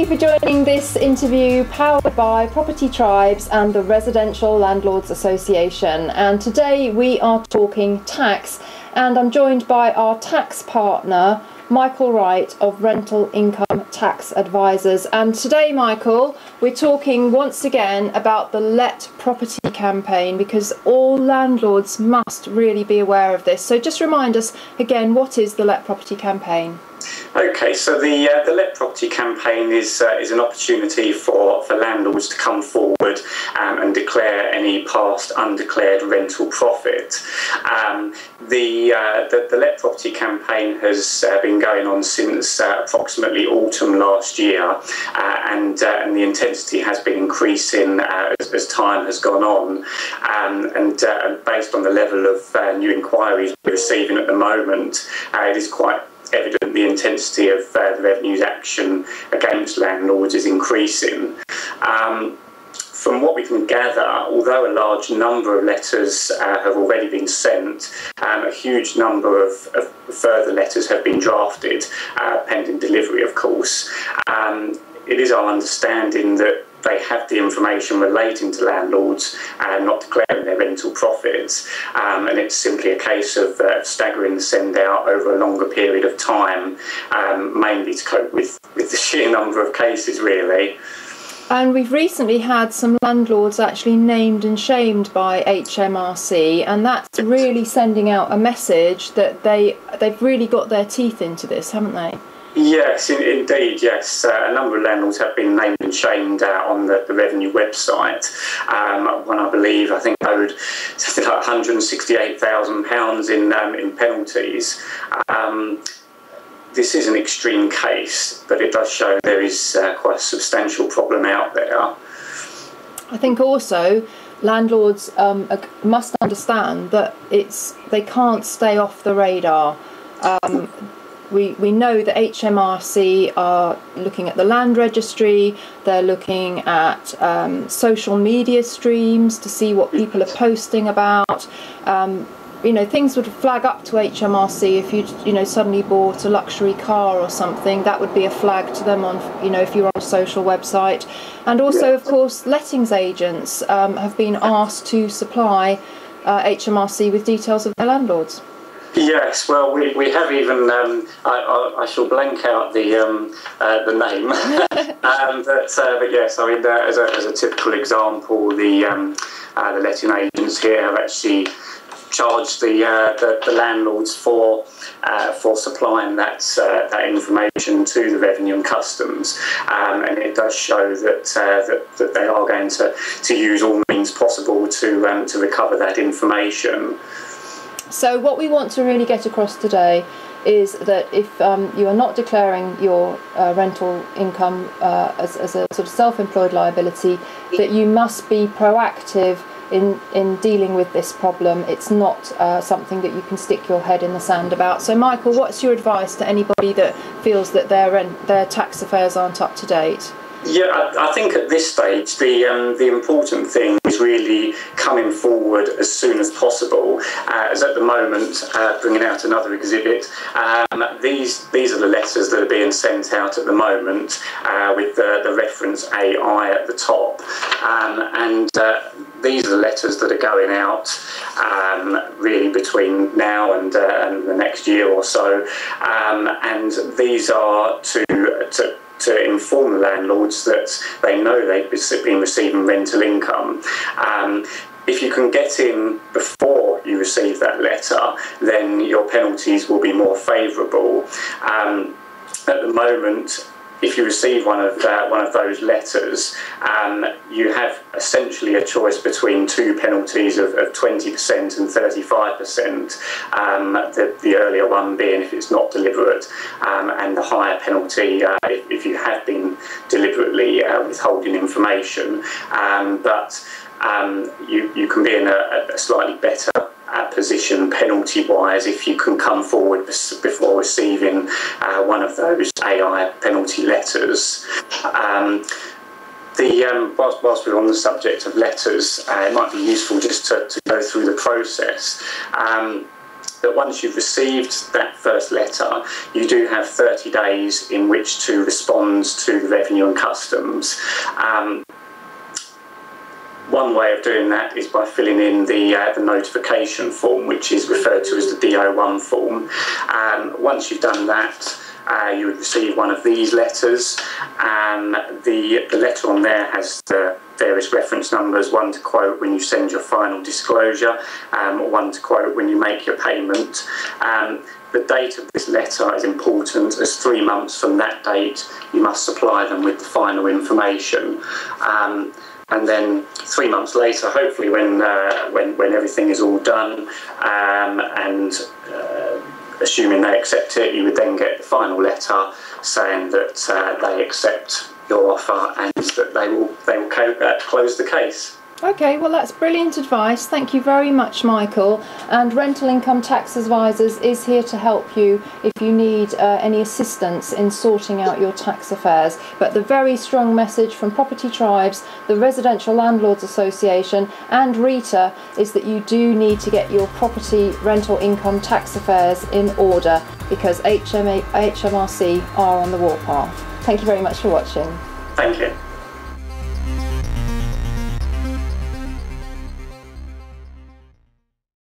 you for joining this interview powered by Property Tribes and the Residential Landlords Association. And today we are talking tax, and I'm joined by our tax partner, Michael Wright of Rental Income Tax Advisors. And today, Michael, we're talking once again about the Let Property campaign, because all landlords must really be aware of this. So just remind us again, what is the Let Property campaign? Okay, so the Let Property campaign is an opportunity for landlords to come forward and declare any past undeclared rental profit. The Let Property campaign has been going on since approximately autumn last year, and the intensity has been increasing as time has gone on. And based on the level of new inquiries we're receiving at the moment, it is quite evident the intensity of the revenues action against landlords is increasing. From what we can gather, although a large number of letters have already been sent, a huge number of further letters have been drafted, pending delivery, of course. It is our understanding that they have the information relating to landlords not declaring their rental profits, and it's simply a case of staggering the send out over a longer period of time, mainly to cope with the sheer number of cases, really. And we've recently had some landlords actually named and shamed by HMRC, and that's really sending out a message that they've really got their teeth into this, haven't they? Yes, indeed, yes. A number of landlords have been named and shamed on the revenue website. One, I think owed something like £168,000 in penalties. This is an extreme case, but it does show there is quite a substantial problem out there. I think also landlords must understand that they can't stay off the radar. We know that HMRC are looking at the land registry, they're looking at social media streams to see what people are posting about. Things would flag up to HMRC if you suddenly bought a luxury car or something. That would be a flag to them on, if you're on a social website. And also, of course, lettings agents have been asked to supply HMRC with details of their landlords. Yes, well, we have even. I shall blank out the name, but yes, I mean, as a typical example, the letting agents here have actually charged the landlords for supplying that information to the Revenue and Customs, and it does show that they are going to use all means possible to recover that information. So what we want to really get across today is that if you are not declaring your rental income as a sort of self-employed liability, that you must be proactive in dealing with this problem. It's not something that you can stick your head in the sand about. So Michael, what's your advice to anybody that feels that their tax affairs aren't up to date? Yeah, I think at this stage the important thing is really coming forward as soon as possible. As at the moment, bringing out another exhibit, these are the letters that are being sent out at the moment with the reference AI at the top, and these are the letters that are going out really between now and the next year or so, and these are to inform the landlords that they know they've been receiving rental income. If you can get in before you receive that letter, then your penalties will be more favourable. At the moment, if you receive one of those letters, you have essentially a choice between two penalties of 20% and 35%. The earlier one being if it's not deliberate, and the higher penalty if you have been deliberately withholding information. But you can be in a slightly better position penalty-wise if you can come forward before receiving one of those AI penalty letters. Whilst we're on the subject of letters, it might be useful just to go through the process. that once you've received that first letter, you do have 30 days in which to respond to the Revenue and Customs. One way of doing that is by filling in the notification form, which is referred to as the DO1 form. Once you've done that, you would receive one of these letters. The letter on there has the various reference numbers, one to quote when you send your final disclosure, one to quote when you make your payment. The date of this letter is important, as 3 months from that date you must supply them with the final information. And then 3 months later, hopefully when everything is all done, and assuming they accept it, you would then get the final letter saying that they accept your offer and that they will close the case. Okay, well that's brilliant advice. Thank you very much, Michael. And Rental Income Tax Advisors is here to help you if you need any assistance in sorting out your tax affairs. But the very strong message from Property Tribes, the Residential Landlords Association and RETA is that you do need to get your property rental income tax affairs in order, because HMRC are on the warpath. Thank you very much for watching. Thank you.